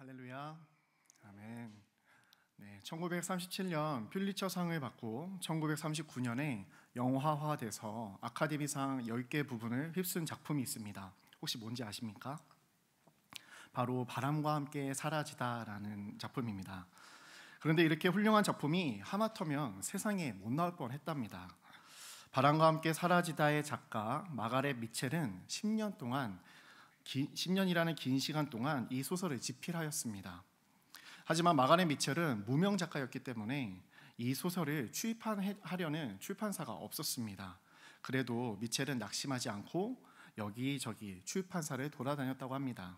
할렐루야. 아멘. 네, 1937년 퓰리처상을 받고 1939년에 영화화돼서 아카데미상 10개 부분을 휩쓴 작품이 있습니다. 혹시 뭔지 아십니까? 바로 바람과 함께 사라지다라는 작품입니다. 그런데 이렇게 훌륭한 작품이 하마터면 세상에 못 나올 뻔했답니다. 바람과 함께 사라지다의 작가 마가렛 미첼은 10년이라는 긴 시간 동안 이 소설을 집필하였습니다. 하지만 마가렛 미첼은 무명 작가였기 때문에 이 소설을 출판하려는 출판사가 없었습니다. 그래도 미첼은 낙심하지 않고 여기저기 출판사를 돌아다녔다고 합니다.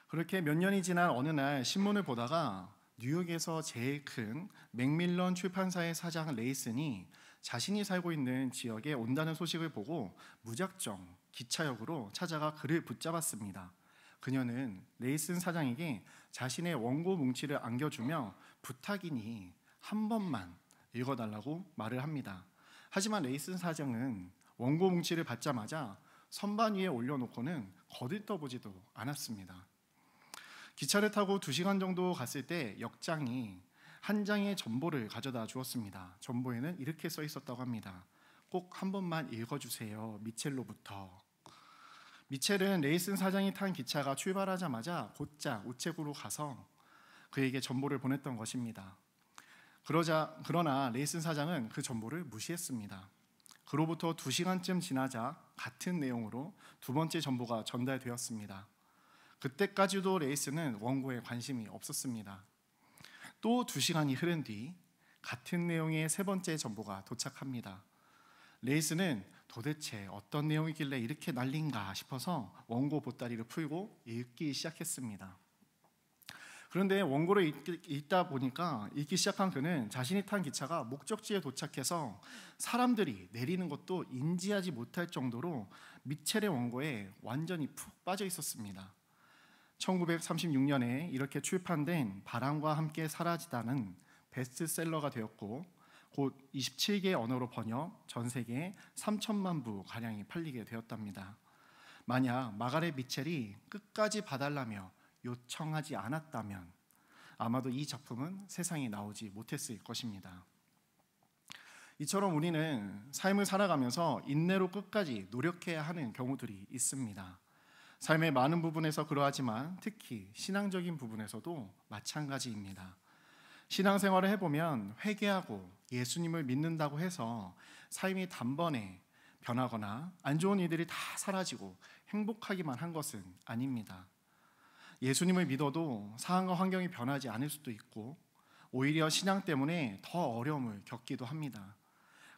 그렇게 몇 년이 지난 어느 날 신문을 보다가 뉴욕에서 제일 큰 맥밀런 출판사의 사장 레이슨이 자신이 살고 있는 지역에 온다는 소식을 보고 무작정 기차역으로 찾아가 그를 붙잡았습니다. 그녀는 레이슨 사장에게 자신의 원고 뭉치를 안겨주며 부탁이니 한 번만 읽어달라고 말을 합니다. 하지만 레이슨 사장은 원고 뭉치를 받자마자 선반 위에 올려놓고는 거들떠보지도 않았습니다. 기차를 타고 2시간 정도 갔을 때 역장이 한 장의 전보를 가져다 주었습니다. 전보에는 이렇게 써 있었다고 합니다. 꼭 한 번만 읽어주세요. 미첼로부터. 미첼은 레이슨 사장이 탄 기차가 출발하자마자 곧장 우체국으로 가서 그에게 전보를 보냈던 것입니다. 그러나 레이슨 사장은 그 전보를 무시했습니다. 그로부터 2시간쯤 지나자 같은 내용으로 두 번째 전보가 전달되었습니다. 그때까지도 레이슨은 원고에 관심이 없었습니다. 또 2시간이 흐른 뒤 같은 내용의 세 번째 전보가 도착합니다. 레이슨은 도대체 어떤 내용이길래 이렇게 난린가 싶어서 원고 보따리를 풀고 읽기 시작했습니다. 그런데 원고를 읽기 시작한 그는 자신이 탄 기차가 목적지에 도착해서 사람들이 내리는 것도 인지하지 못할 정도로 미첼의 원고에 완전히 푹 빠져 있었습니다. 1936년에 이렇게 출판된 바람과 함께 사라지다는 베스트셀러가 되었고 곧 27개 언어로 번역, 전 세계에 3천만 부 가량이 팔리게 되었답니다. 만약 마가렛 미첼이 끝까지 봐달라며 요청하지 않았다면 아마도 이 작품은 세상에 나오지 못했을 것입니다. 이처럼 우리는 삶을 살아가면서 인내로 끝까지 노력해야 하는 경우들이 있습니다. 삶의 많은 부분에서 그러하지만 특히 신앙적인 부분에서도 마찬가지입니다. 신앙생활을 해보면 회개하고 예수님을 믿는다고 해서 삶이 단번에 변하거나 안 좋은 일들이 다 사라지고 행복하기만 한 것은 아닙니다. 예수님을 믿어도 상황과 환경이 변하지 않을 수도 있고 오히려 신앙 때문에 더 어려움을 겪기도 합니다.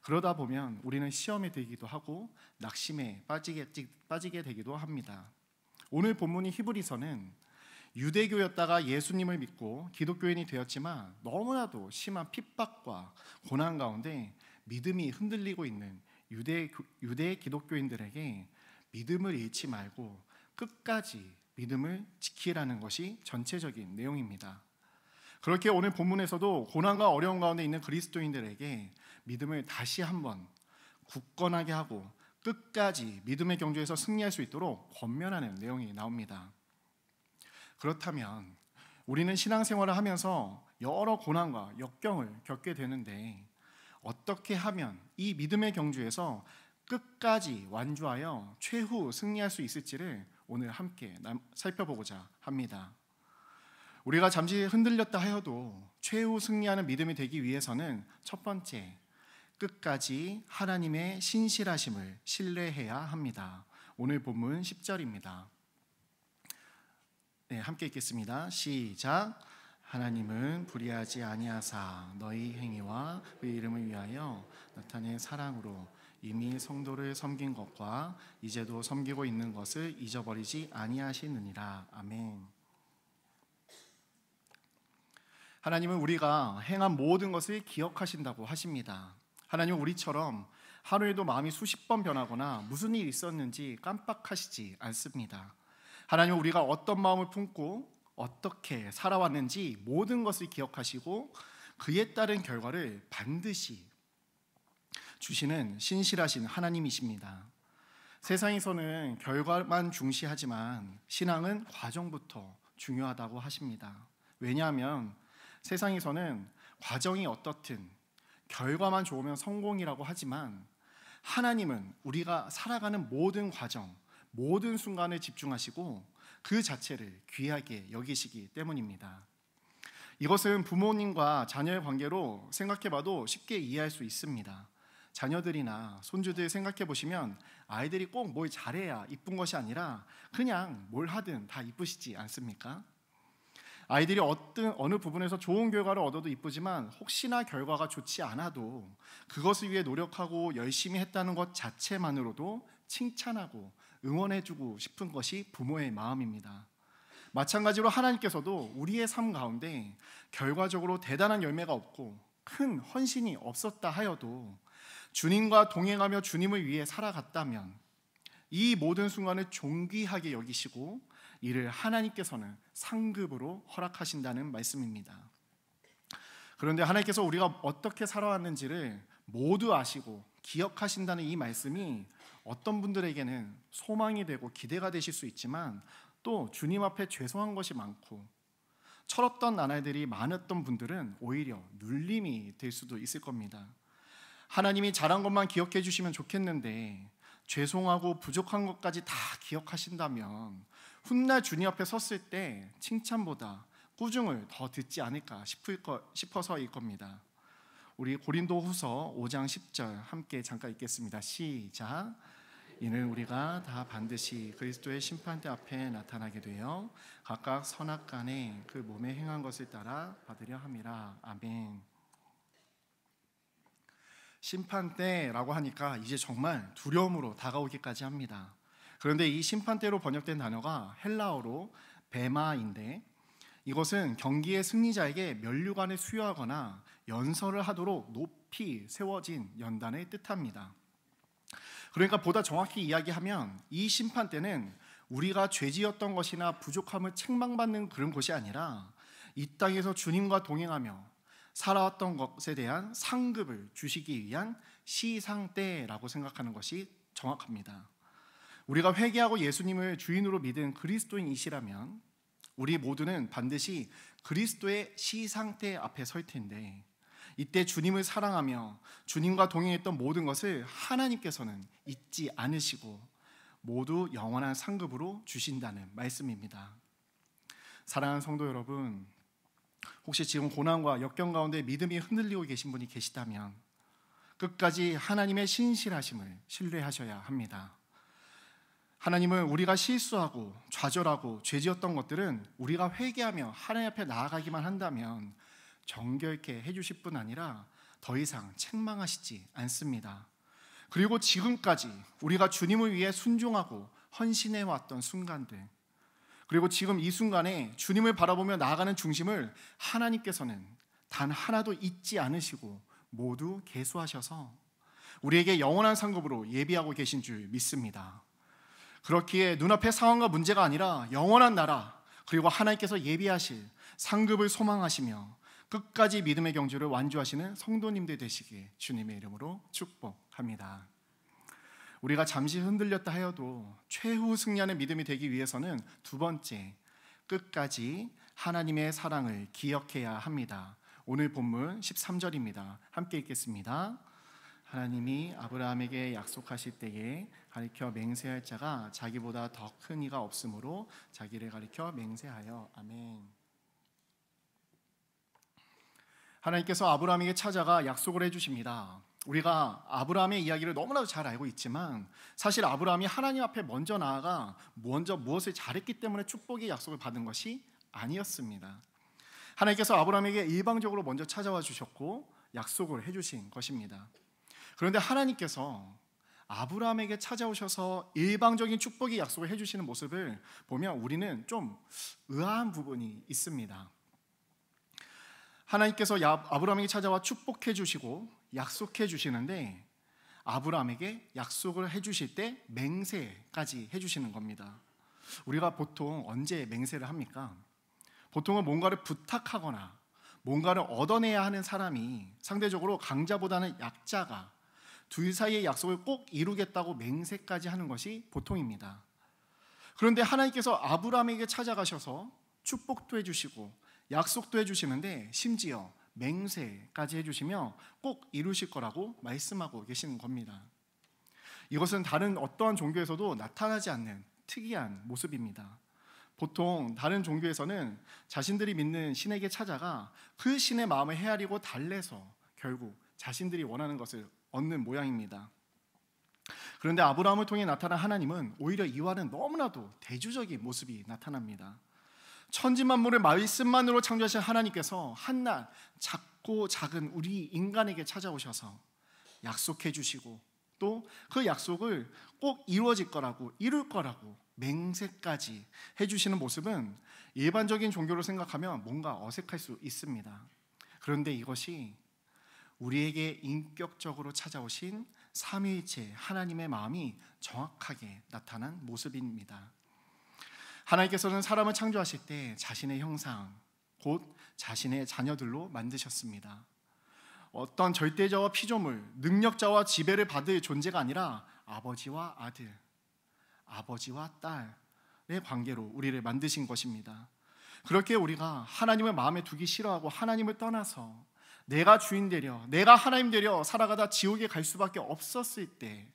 그러다 보면 우리는 시험에 들기도 하고 낙심에 빠지게 되기도 합니다. 오늘 본문이 히브리서는 유대교였다가 예수님을 믿고 기독교인이 되었지만 너무나도 심한 핍박과 고난 가운데 믿음이 흔들리고 있는 유대 기독교인들에게 믿음을 잃지 말고 끝까지 믿음을 지키라는 것이 전체적인 내용입니다. 그렇게 오늘 본문에서도 고난과 어려움 가운데 있는 그리스도인들에게 믿음을 다시 한번 굳건하게 하고 끝까지 믿음의 경주에서 승리할 수 있도록 권면하는 내용이 나옵니다. 그렇다면 우리는 신앙생활을 하면서 여러 고난과 역경을 겪게 되는데 어떻게 하면 이 믿음의 경주에서 끝까지 완주하여 최후 승리할 수 있을지를 오늘 함께 살펴보고자 합니다. 우리가 잠시 흔들렸다 하여도 최후 승리하는 믿음이 되기 위해서는 첫 번째, 끝까지 하나님의 신실하심을 신뢰해야 합니다. 오늘 본문 10절입니다. 네, 함께 읽겠습니다. 시작. 하나님은 불의하지 아니하사 너희 행위와 그 이름을 위하여 나타낸 사랑으로 이미 성도를 섬긴 것과 이제도 섬기고 있는 것을 잊어버리지 아니하시느니라. 아멘. 하나님은 우리가 행한 모든 것을 기억하신다고 하십니다. 하나님은 우리처럼 하루에도 마음이 수십 번 변하거나 무슨 일이 있었는지 깜빡하시지 않습니다. 하나님은 우리가 어떤 마음을 품고 어떻게 살아왔는지 모든 것을 기억하시고 그에 따른 결과를 반드시 주시는 신실하신 하나님이십니다. 세상에서는 결과만 중시하지만 신앙은 과정부터 중요하다고 하십니다. 왜냐하면 세상에서는 과정이 어떻든 결과만 좋으면 성공이라고 하지만 하나님은 우리가 살아가는 모든 과정, 모든 순간에 집중하시고 그 자체를 귀하게 여기시기 때문입니다. 이것은 부모님과 자녀의 관계로 생각해봐도 쉽게 이해할 수 있습니다. 자녀들이나 손주들 생각해 보시면 아이들이 꼭 뭘 잘해야 이쁜 것이 아니라 그냥 뭘 하든 다 이쁘시지 않습니까? 아이들이 어느 부분에서 좋은 결과를 얻어도 이쁘지만 혹시나 결과가 좋지 않아도 그것을 위해 노력하고 열심히 했다는 것 자체만으로도 칭찬하고 응원해주고 싶은 것이 부모의 마음입니다. 마찬가지로 하나님께서도 우리의 삶 가운데 결과적으로 대단한 열매가 없고 큰 헌신이 없었다 하여도 주님과 동행하며 주님을 위해 살아갔다면 이 모든 순간을 존귀하게 여기시고 이를 하나님께서는 상급으로 허락하신다는 말씀입니다. 그런데 하나님께서 우리가 어떻게 살아왔는지를 모두 아시고 기억하신다는 이 말씀이 어떤 분들에게는 소망이 되고 기대가 되실 수 있지만 또 주님 앞에 죄송한 것이 많고 철없던 나날들이 많았던 분들은 오히려 눌림이 될 수도 있을 겁니다. 하나님이 잘한 것만 기억해 주시면 좋겠는데 죄송하고 부족한 것까지 다 기억하신다면 훗날 주님 앞에 섰을 때 칭찬보다 꾸중을 더 듣지 않을까 싶어서일 겁니다. 우리 고린도후서 5장 10절 함께 잠깐 읽겠습니다. 시작. 이는 우리가 다 반드시 그리스도의 심판대 앞에 나타나게 되어 각각 선악간에 그 몸에 행한 것을 따라 받으려 함이라. 아멘. 심판대라고 하니까 이제 정말 두려움으로 다가오기까지 합니다. 그런데 이 심판대로 번역된 단어가 헬라어로 베마인데 이것은 경기의 승리자에게 면류관을 수여하거나 연설을 하도록 높이 세워진 연단을 뜻합니다. 그러니까 보다 정확히 이야기하면 이 심판대는 우리가 죄지었던 것이나 부족함을 책망받는 그런 것이 아니라 이 땅에서 주님과 동행하며 살아왔던 것에 대한 상급을 주시기 위한 시상대라고 생각하는 것이 정확합니다. 우리가 회개하고 예수님을 주인으로 믿은 그리스도인이시라면 우리 모두는 반드시 그리스도의 시상대 앞에 설 텐데 이때 주님을 사랑하며 주님과 동행했던 모든 것을 하나님께서는 잊지 않으시고 모두 영원한 상급으로 주신다는 말씀입니다. 사랑하는 성도 여러분, 혹시 지금 고난과 역경 가운데 믿음이 흔들리고 계신 분이 계시다면 끝까지 하나님의 신실하심을 신뢰하셔야 합니다. 하나님은 우리가 실수하고 좌절하고 죄지었던 것들은 우리가 회개하며 하나님 앞에 나아가기만 한다면 정결케 해주실 뿐 아니라 더 이상 책망하시지 않습니다. 그리고 지금까지 우리가 주님을 위해 순종하고 헌신해왔던 순간들, 그리고 지금 이 순간에 주님을 바라보며 나아가는 중심을 하나님께서는 단 하나도 잊지 않으시고 모두 계수하셔서 우리에게 영원한 상급으로 예비하고 계신 줄 믿습니다. 그렇기에 눈앞의 상황과 문제가 아니라 영원한 나라 그리고 하나님께서 예비하실 상급을 소망하시며 끝까지 믿음의 경주를 완주하시는 성도님들 되시기에 주님의 이름으로 축복합니다. 우리가 잠시 흔들렸다 하여도 최후 승리하는 믿음이 되기 위해서는 두 번째, 끝까지 하나님의 사랑을 기억해야 합니다. 오늘 본문 13절입니다. 함께 읽겠습니다. 하나님이 아브라함에게 약속하실 때에 가리켜 맹세할 자가 자기보다 더 큰 이가 없으므로 자기를 가리켜 맹세하여. 아멘. 하나님께서 아브라함에게 찾아가 약속을 해주십니다. 우리가 아브라함의 이야기를 너무나도 잘 알고 있지만 사실 아브라함이 하나님 앞에 먼저 나아가 무엇을 잘했기 때문에 축복의 약속을 받은 것이 아니었습니다. 하나님께서 아브라함에게 일방적으로 먼저 찾아와 주셨고 약속을 해주신 것입니다. 그런데 하나님께서 아브라함에게 찾아오셔서 일방적인 축복의 약속을 해주시는 모습을 보면 우리는 좀 의아한 부분이 있습니다. 하나님께서 아브라함에게 찾아와 축복해 주시고 약속해 주시는데 아브라함에게 약속을 해 주실 때 맹세까지 해 주시는 겁니다. 우리가 보통 언제 맹세를 합니까? 보통은 뭔가를 부탁하거나 뭔가를 얻어내야 하는 사람이 상대적으로 강자보다는 약자가 둘 사이의 약속을 꼭 이루겠다고 맹세까지 하는 것이 보통입니다. 그런데 하나님께서 아브라함에게 찾아가셔서 축복도 해주시고 약속도 해주시는데 심지어 맹세까지 해주시며 꼭 이루실 거라고 말씀하고 계시는 겁니다. 이것은 다른 어떠한 종교에서도 나타나지 않는 특이한 모습입니다. 보통 다른 종교에서는 자신들이 믿는 신에게 찾아가 그 신의 마음을 헤아리고 달래서 결국 자신들이 원하는 것을 얻는 모양입니다. 그런데 아브라함을 통해 나타난 하나님은 오히려 이와는 너무나도 대조적인 모습이 나타납니다. 천지만물을 말씀만으로 창조하신 하나님께서 한낱 작고 작은 우리 인간에게 찾아오셔서 약속해 주시고 또 그 약속을 꼭 이루어질 거라고, 이룰 거라고 맹세까지 해주시는 모습은 일반적인 종교로 생각하면 뭔가 어색할 수 있습니다. 그런데 이것이 우리에게 인격적으로 찾아오신 삼위일체 하나님의 마음이 정확하게 나타난 모습입니다. 하나님께서는 사람을 창조하실 때 자신의 형상, 곧 자신의 자녀들로 만드셨습니다. 어떤 절대자와 피조물, 능력자와 지배를 받을 존재가 아니라 아버지와 아들, 아버지와 딸의 관계로 우리를 만드신 것입니다. 그렇게 우리가 하나님을 마음에 두기 싫어하고 하나님을 떠나서 내가 주인 되려, 내가 하나님 되려 살아가다 지옥에 갈 수밖에 없었을 때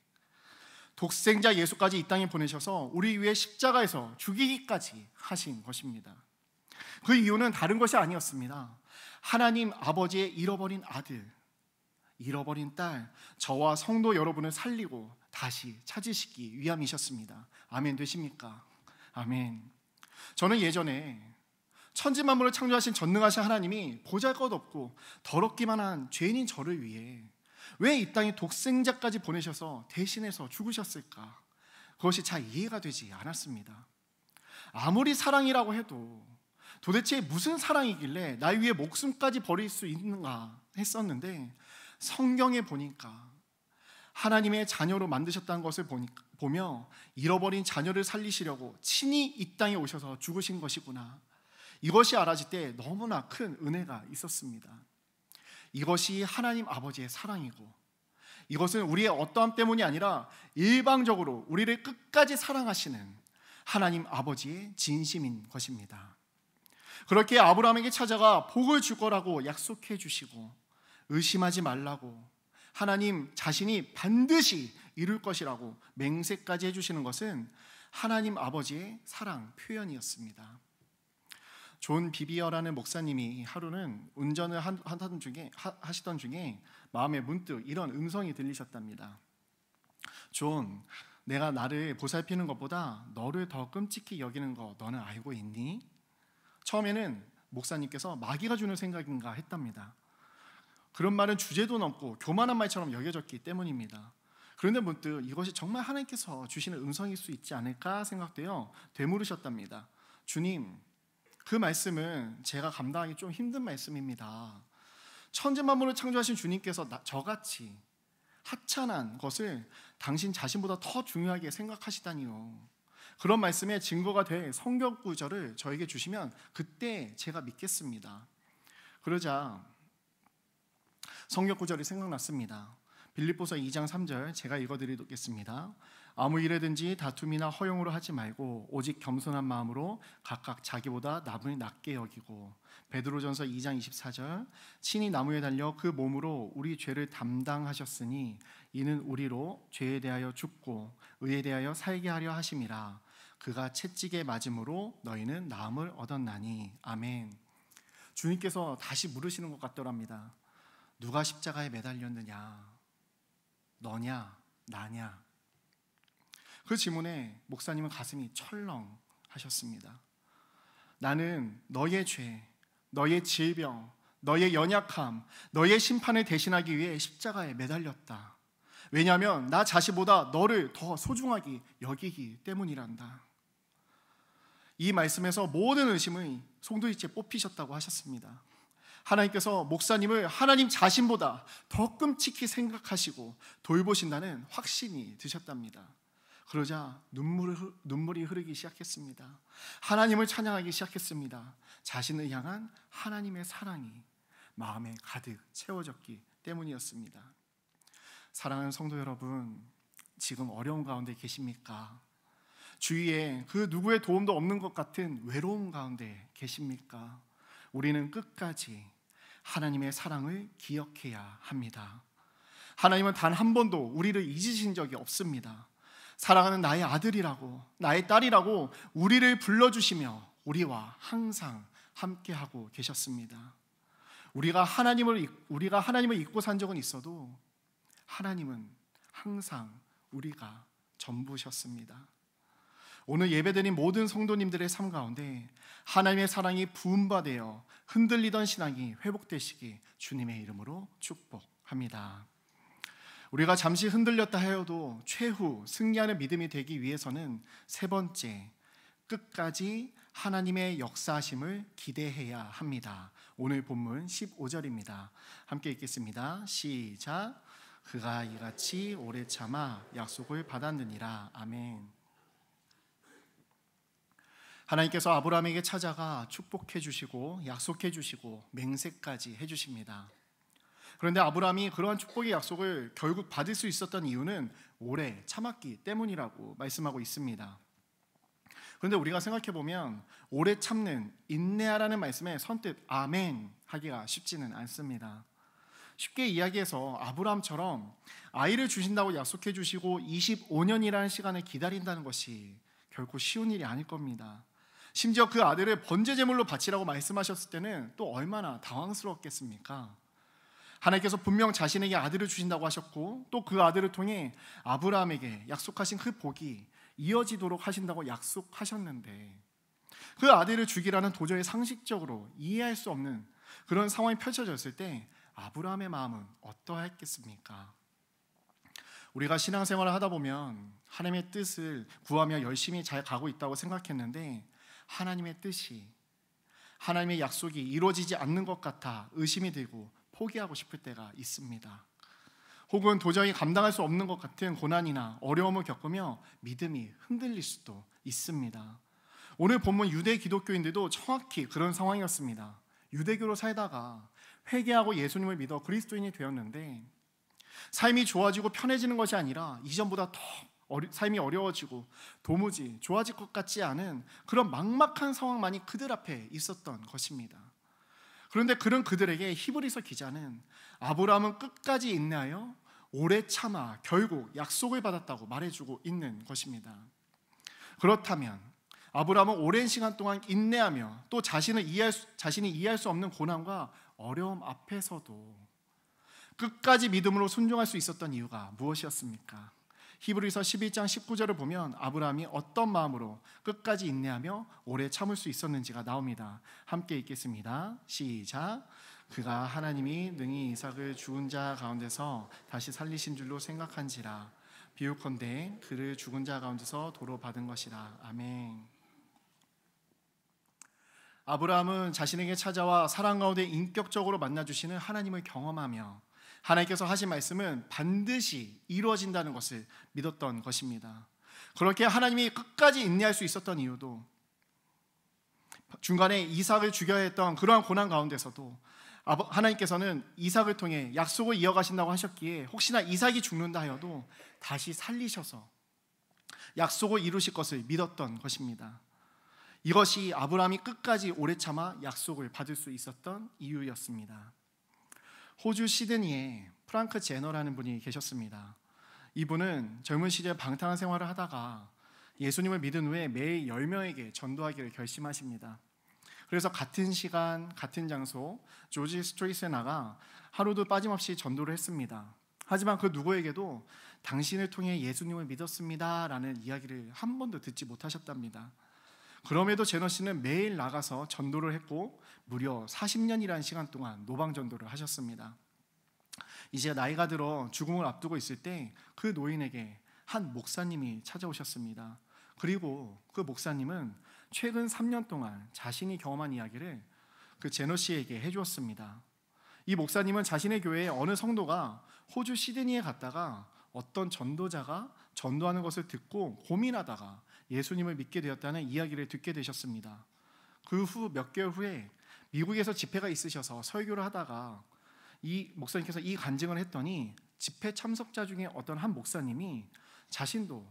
독생자 예수까지 이 땅에 보내셔서 우리 위해 십자가에서 죽이기까지 하신 것입니다. 그 이유는 다른 것이 아니었습니다. 하나님 아버지의 잃어버린 아들, 잃어버린 딸, 저와 성도 여러분을 살리고 다시 찾으시기 위함이셨습니다. 아멘 되십니까? 아멘. 저는 예전에 천지만물을 창조하신 전능하신 하나님이 보잘것없고 더럽기만 한 죄인인 저를 위해 왜 이 땅에 독생자까지 보내셔서 대신해서 죽으셨을까? 그것이 잘 이해가 되지 않았습니다. 아무리 사랑이라고 해도 도대체 무슨 사랑이길래 날 위해 목숨까지 버릴 수 있는가 했었는데, 성경에 보니까 하나님의 자녀로 만드셨다는 것을 보며 잃어버린 자녀를 살리시려고 친히 이 땅에 오셔서 죽으신 것이구나, 이것이 알아질 때 너무나 큰 은혜가 있었습니다. 이것이 하나님 아버지의 사랑이고, 이것은 우리의 어떠함 때문이 아니라 일방적으로 우리를 끝까지 사랑하시는 하나님 아버지의 진심인 것입니다. 그렇게 아브라함에게 찾아가 복을 줄 거라고 약속해 주시고 의심하지 말라고 하나님 자신이 반드시 이룰 것이라고 맹세까지 해주시는 것은 하나님 아버지의 사랑 표현이었습니다. 존 비비어라는 목사님이 하루는 운전을 하시던 중에 마음에 문득 이런 음성이 들리셨답니다. 존, 내가 나를 보살피는 것보다 너를 더 끔찍히 여기는 거 너는 알고 있니? 처음에는 목사님께서 마귀가 주는 생각인가 했답니다. 그런 말은 주제도 넘고 교만한 말처럼 여겨졌기 때문입니다. 그런데 문득 이것이 정말 하나님께서 주시는 음성일 수 있지 않을까 생각되어 되물으셨답니다. 주님, 그 말씀은 제가 감당하기 좀 힘든 말씀입니다. 천지만물을 창조하신 주님께서 저같이 하찮은 것을 당신 자신보다 더 중요하게 생각하시다니요. 그런 말씀의 증거가 될 성경 구절을 저에게 주시면 그때 제가 믿겠습니다. 그러자 성경 구절이 생각났습니다. 빌립보서 2장 3절 제가 읽어드리겠습니다. 아무 일에든지 다툼이나 허용으로 하지 말고 오직 겸손한 마음으로 각각 자기보다 남을 낮게 여기고, 베드로전서 2장 24절 친히 나무에 달려 그 몸으로 우리 죄를 담당하셨으니 이는 우리로 죄에 대하여 죽고 의에 대하여 살게 하려 하심이라. 그가 채찍에 맞음으로 너희는 나음을 얻었나니. 아멘. 주님께서 다시 물으시는 것 같더랍니다. 누가 십자가에 매달렸느냐? 너냐? 나냐? 그 질문에 목사님은 가슴이 철렁하셨습니다. 나는 너의 죄, 너의 질병, 너의 연약함, 너의 심판을 대신하기 위해 십자가에 매달렸다. 왜냐하면 나 자신보다 너를 더 소중하게 여기기 때문이란다. 이 말씀에서 모든 의심의 송두리째 뽑히셨다고 하셨습니다. 하나님께서 목사님을 하나님 자신보다 더 끔찍히 생각하시고 돌보신다는 확신이 드셨답니다. 그러자 눈물이 흐르기 시작했습니다. 하나님을 찬양하기 시작했습니다. 자신을 향한 하나님의 사랑이 마음에 가득 채워졌기 때문이었습니다. 사랑하는 성도 여러분, 지금 어려운 가운데 계십니까? 주위에 그 누구의 도움도 없는 것 같은 외로움 가운데 계십니까? 우리는 끝까지 하나님의 사랑을 기억해야 합니다. 하나님은 단 한 번도 우리를 잊으신 적이 없습니다. 사랑하는 나의 아들이라고, 나의 딸이라고 우리를 불러주시며 우리와 항상 함께하고 계셨습니다. 우리가 하나님을 잊고 산 적은 있어도 하나님은 항상 우리가 전부셨습니다. 오늘 예배드린 모든 성도님들의 삶 가운데 하나님의 사랑이 부음받아 흔들리던 신앙이 회복되시기 주님의 이름으로 축복합니다. 우리가 잠시 흔들렸다 하여도 최후 승리하는 믿음이 되기 위해서는 세 번째, 끝까지 하나님의 역사하심을 기대해야 합니다. 오늘 본문 15절입니다. 함께 읽겠습니다. 시작. 그가 이같이 오래 참아 약속을 받았느니라. 아멘. 하나님께서 아브라함에게 찾아가 축복해 주시고 약속해 주시고 맹세까지 해 주십니다. 그런데 아브라함이 그러한 축복의 약속을 결국 받을 수 있었던 이유는 오래 참았기 때문이라고 말씀하고 있습니다. 그런데 우리가 생각해 보면 오래 참는 인내하라는 말씀에 선뜻 아멘 하기가 쉽지는 않습니다. 쉽게 이야기해서 아브라함처럼 아이를 주신다고 약속해 주시고 25년이라는 시간을 기다린다는 것이 결코 쉬운 일이 아닐 겁니다. 심지어 그 아들을 번제 제물로 바치라고 말씀하셨을 때는 또 얼마나 당황스러웠겠습니까? 하나님께서 분명 자신에게 아들을 주신다고 하셨고 또 그 아들을 통해 아브라함에게 약속하신 그 복이 이어지도록 하신다고 약속하셨는데 그 아들을 주기라는 도저히 상식적으로 이해할 수 없는 그런 상황이 펼쳐졌을 때 아브라함의 마음은 어떠했겠습니까? 우리가 신앙생활을 하다 보면 하나님의 뜻을 구하며 열심히 잘 가고 있다고 생각했는데 하나님의 뜻이, 하나님의 약속이 이루어지지 않는 것 같아 의심이 들고 포기하고 싶을 때가 있습니다. 혹은 도저히 감당할 수 없는 것 같은 고난이나 어려움을 겪으며 믿음이 흔들릴 수도 있습니다. 오늘 본문 유대 기독교인들도 정확히 그런 상황이었습니다. 유대교로 살다가 회개하고 예수님을 믿어 그리스도인이 되었는데 삶이 좋아지고 편해지는 것이 아니라 이전보다 더 삶이 어려워지고 도무지 좋아질 것 같지 않은 그런 막막한 상황만이 그들 앞에 있었던 것입니다. 그런데 그런 그들에게 히브리서 기자는 아브라함은 끝까지 인내하여 오래 참아 결국 약속을 받았다고 말해주고 있는 것입니다. 그렇다면 아브라함은 오랜 시간 동안 인내하며 또 자신이 이해할 수 없는 고난과 어려움 앞에서도 끝까지 믿음으로 순종할 수 있었던 이유가 무엇이었습니까? 히브리서 11장 19절을 보면 아브라함이 어떤 마음으로 끝까지 인내하며 오래 참을 수 있었는지가 나옵니다. 함께 읽겠습니다. 시작. 그가 하나님이 능히 이삭을 죽은 자 가운데서 다시 살리신 줄로 생각한지라. 비유컨대 그를 죽은 자 가운데서 도로 받은 것이라. 아멘. 아브라함은 자신에게 찾아와 사랑 가운데 인격적으로 만나주시는 하나님을 경험하며 하나님께서 하신 말씀은 반드시 이루어진다는 것을 믿었던 것입니다. 그렇게 하나님이 끝까지 인내할 수 있었던 이유도 중간에 이삭을 죽여야 했던 그러한 고난 가운데서도 하나님께서는 이삭을 통해 약속을 이어가신다고 하셨기에 혹시나 이삭이 죽는다 하여도 다시 살리셔서 약속을 이루실 것을 믿었던 것입니다. 이것이 아브라함이 끝까지 오래 참아 약속을 받을 수 있었던 이유였습니다. 호주 시드니에 프랑크 제너라는 분이 계셨습니다. 이분은 젊은 시절 방탕한 생활을 하다가 예수님을 믿은 후에 매일 10명에게 전도하기를 결심하십니다. 그래서 같은 시간, 같은 장소 조지 스트레이트에 나가 하루도 빠짐없이 전도를 했습니다. 하지만 그 누구에게도 당신을 통해 예수님을 믿었습니다 라는 이야기를 한 번도 듣지 못하셨답니다. 그럼에도 제너 씨는 매일 나가서 전도를 했고 무려 40년이라는 시간 동안 노방 전도를 하셨습니다. 이제 나이가 들어 죽음을 앞두고 있을 때 그 노인에게 한 목사님이 찾아오셨습니다. 그리고 그 목사님은 최근 3년 동안 자신이 경험한 이야기를 그 제너 씨에게 해주었습니다. 이 목사님은 자신의 교회에 어느 성도가 호주 시드니에 갔다가 어떤 전도자가 전도하는 것을 듣고 고민하다가 예수님을 믿게 되었다는 이야기를 듣게 되셨습니다. 그 후 몇 개월 후에 미국에서 집회가 있으셔서 설교를 하다가 이 목사님께서 이 간증을 했더니 집회 참석자 중에 어떤 한 목사님이 자신도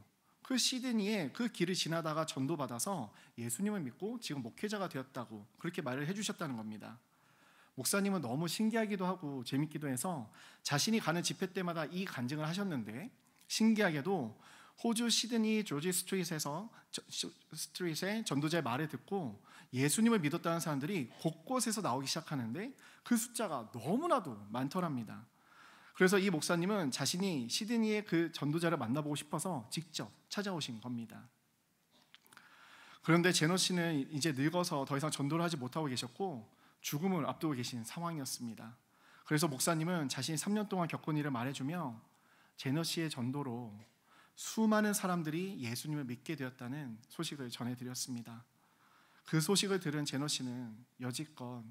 그 시드니에 그 길을 지나다가 전도받아서 예수님을 믿고 지금 목회자가 되었다고 그렇게 말을 해주셨다는 겁니다. 목사님은 너무 신기하기도 하고 재밌기도 해서 자신이 가는 집회 때마다 이 간증을 하셨는데, 신기하게도 호주 시드니 조지 스트릿에 전도자의 말을 듣고 예수님을 믿었다는 사람들이 곳곳에서 나오기 시작하는데 그 숫자가 너무나도 많더랍니다. 그래서 이 목사님은 자신이 시드니의 그 전도자를 만나보고 싶어서 직접 찾아오신 겁니다. 그런데 제너 씨는 이제 늙어서 더 이상 전도를 하지 못하고 계셨고 죽음을 앞두고 계신 상황이었습니다. 그래서 목사님은 자신이 3년 동안 겪은 일을 말해주며 제너 씨의 전도로 수많은 사람들이 예수님을 믿게 되었다는 소식을 전해드렸습니다. 그 소식을 들은 제너 씨는 여지껏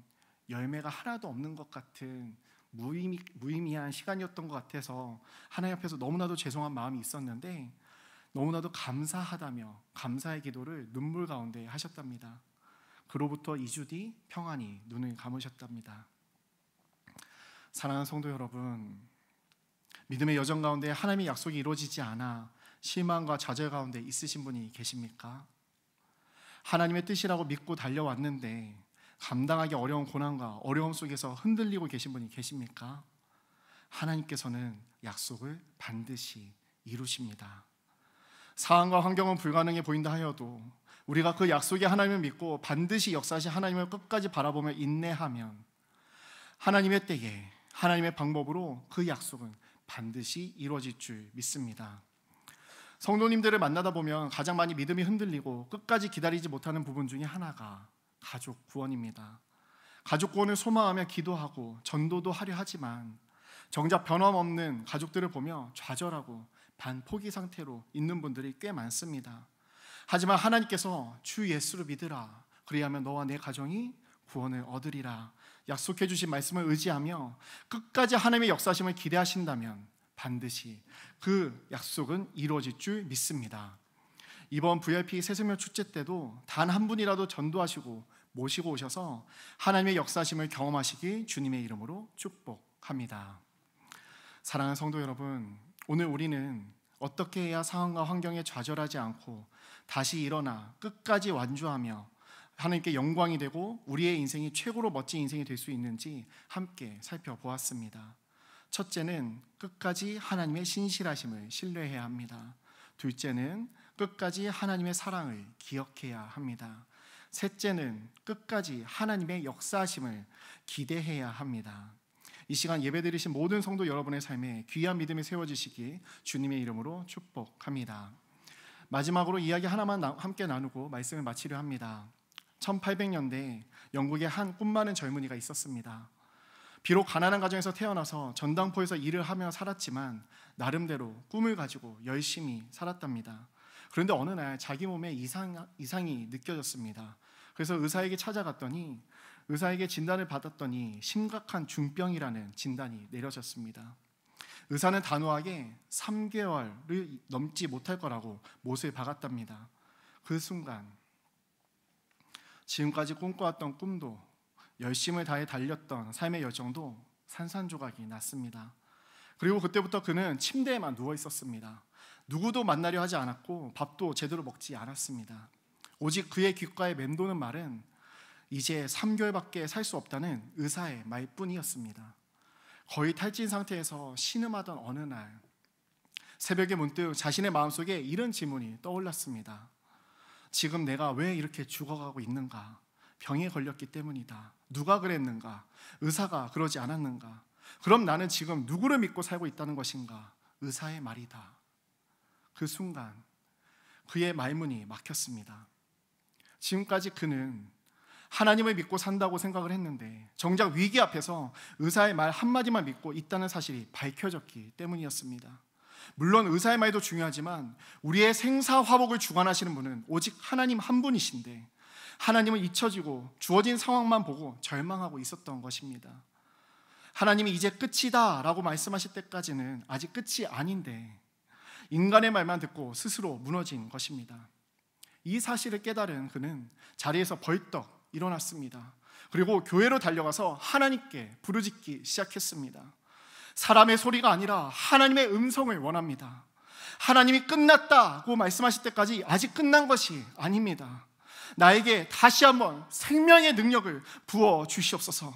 열매가 하나도 없는 것 같은 무의미한 시간이었던 것 같아서 하나님 앞에서 너무나도 죄송한 마음이 있었는데 너무나도 감사하다며 감사의 기도를 눈물 가운데 하셨답니다. 그로부터 2주 뒤 평안히 눈을 감으셨답니다. 사랑하는 성도 여러분, 믿음의 여정 가운데 하나님의 약속이 이루어지지 않아 실망과 좌절 가운데 있으신 분이 계십니까? 하나님의 뜻이라고 믿고 달려왔는데 감당하기 어려운 고난과 어려움 속에서 흔들리고 계신 분이 계십니까? 하나님께서는 약속을 반드시 이루십니다. 상황과 환경은 불가능해 보인다 하여도 우리가 그 약속의 하나님을 믿고 반드시 역사하신 하나님을 끝까지 바라보며 인내하면 하나님의 때에 하나님의 방법으로 그 약속은 반드시 이루어질 줄 믿습니다. 성도님들을 만나다 보면 가장 많이 믿음이 흔들리고 끝까지 기다리지 못하는 부분 중에 하나가 가족 구원입니다. 가족 구원을 소망하며 기도하고 전도도 하려 하지만 정작 변함없는 가족들을 보며 좌절하고 반포기 상태로 있는 분들이 꽤 많습니다. 하지만 하나님께서 주 예수를 믿으라, 그리하면 너와 내 가정이 구원을 얻으리라 약속해 주신 말씀을 의지하며 끝까지 하나님의 역사심을 기대하신다면 반드시 그 약속은 이루어질 줄 믿습니다. 이번 VIP 새생명 축제 때도 단 한 분이라도 전도하시고 모시고 오셔서 하나님의 역사심을 경험하시기 주님의 이름으로 축복합니다. 사랑하는 성도 여러분, 오늘 우리는 어떻게 해야 상황과 환경에 좌절하지 않고 다시 일어나 끝까지 완주하며 하나님께 영광이 되고 우리의 인생이 최고로 멋진 인생이 될 수 있는지 함께 살펴보았습니다. 첫째는 끝까지 하나님의 신실하심을 신뢰해야 합니다. 둘째는 끝까지 하나님의 사랑을 기억해야 합니다. 셋째는 끝까지 하나님의 역사하심을 기대해야 합니다. 이 시간 예배드리신 모든 성도 여러분의 삶에 귀한 믿음이 세워지시기 주님의 이름으로 축복합니다. 마지막으로 이야기 하나만 함께 나누고 말씀을 마치려 합니다. 1800년대 영국에 한 꿈 많은 젊은이가 있었습니다. 비록 가난한 가정에서 태어나서 전당포에서 일을 하며 살았지만 나름대로 꿈을 가지고 열심히 살았답니다. 그런데 어느 날 자기 몸에 이상이 느껴졌습니다. 그래서 의사에게 찾아갔더니 의사에게 진단을 받았더니 심각한 중병이라는 진단이 내려졌습니다. 의사는 단호하게 3개월을 넘지 못할 거라고 못을 박았답니다. 그 순간 지금까지 꿈꿔왔던 꿈도 열심을 다해 달렸던 삶의 열정도 산산조각이 났습니다. 그리고 그때부터 그는 침대에만 누워 있었습니다. 누구도 만나려 하지 않았고 밥도 제대로 먹지 않았습니다. 오직 그의 귓가에 맴도는 말은 이제 3개월밖에 살 수 없다는 의사의 말뿐이었습니다. 거의 탈진 상태에서 신음하던 어느 날 새벽에 문득 자신의 마음속에 이런 질문이 떠올랐습니다. 지금 내가 왜 이렇게 죽어가고 있는가? 병에 걸렸기 때문이다. 누가 그랬는가? 의사가 그러지 않았는가? 그럼 나는 지금 누구를 믿고 살고 있다는 것인가? 의사의 말이다. 그 순간 그의 말문이 막혔습니다. 지금까지 그는 하나님을 믿고 산다고 생각을 했는데 정작 위기 앞에서 의사의 말 한마디만 믿고 있다는 사실이 밝혀졌기 때문이었습니다. 물론 의사의 말도 중요하지만 우리의 생사화복을 주관하시는 분은 오직 하나님 한 분이신데 하나님은 잊혀지고 주어진 상황만 보고 절망하고 있었던 것입니다. 하나님이 이제 끝이다 라고 말씀하실 때까지는 아직 끝이 아닌데 인간의 말만 듣고 스스로 무너진 것입니다. 이 사실을 깨달은 그는 자리에서 벌떡 일어났습니다. 그리고 교회로 달려가서 하나님께 부르짖기 시작했습니다. 사람의 소리가 아니라 하나님의 음성을 원합니다. 하나님이 끝났다고 말씀하실 때까지 아직 끝난 것이 아닙니다. 나에게 다시 한번 생명의 능력을 부어 주시옵소서.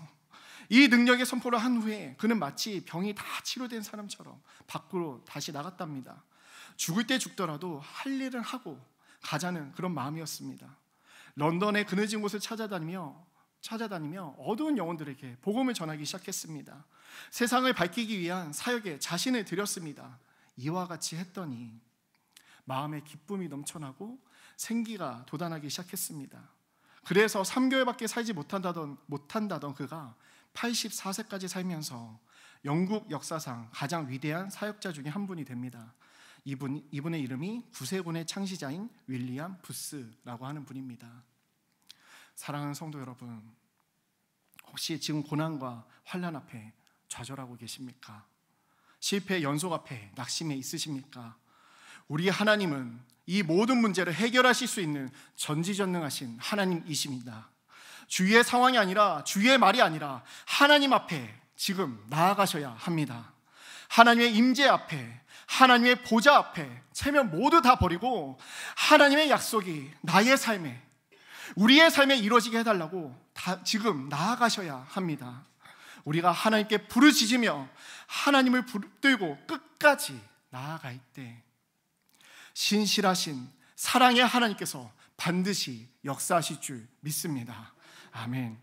이 능력의 선포를 한 후에 그는 마치 병이 다 치료된 사람처럼 밖으로 다시 나갔답니다. 죽을 때 죽더라도 할 일은 하고 가자는 그런 마음이었습니다. 런던의 그늘진 곳을 찾아다니며 어두운 영혼들에게 복음을 전하기 시작했습니다. 세상을 밝히기 위한 사역에 자신을 들였습니다. 이와 같이 했더니 마음에 기쁨이 넘쳐나고 생기가 돋아나기 시작했습니다. 그래서 3개월밖에 살지 못한다던 그가 84세까지 살면서 영국 역사상 가장 위대한 사역자 중에 한 분이 됩니다. 이분의 이름이 구세군의 창시자인 윌리엄 부스라고 하는 분입니다. 사랑하는 성도 여러분, 혹시 지금 고난과 환난 앞에 좌절하고 계십니까? 실패의 연속 앞에 낙심해 있으십니까? 우리 하나님은 이 모든 문제를 해결하실 수 있는 전지전능하신 하나님이십니다. 주위의 상황이 아니라, 주위의 말이 아니라 하나님 앞에 지금 나아가셔야 합니다. 하나님의 임재 앞에, 하나님의 보좌 앞에 체면 모두 다 버리고 하나님의 약속이 나의 삶에, 우리의 삶에 이루어지게 해달라고 지금 나아가셔야 합니다. 우리가 하나님께 부르짖으며 하나님을 붙들고 끝까지 나아갈 때 신실하신 사랑의 하나님께서 반드시 역사하실 줄 믿습니다. 아멘.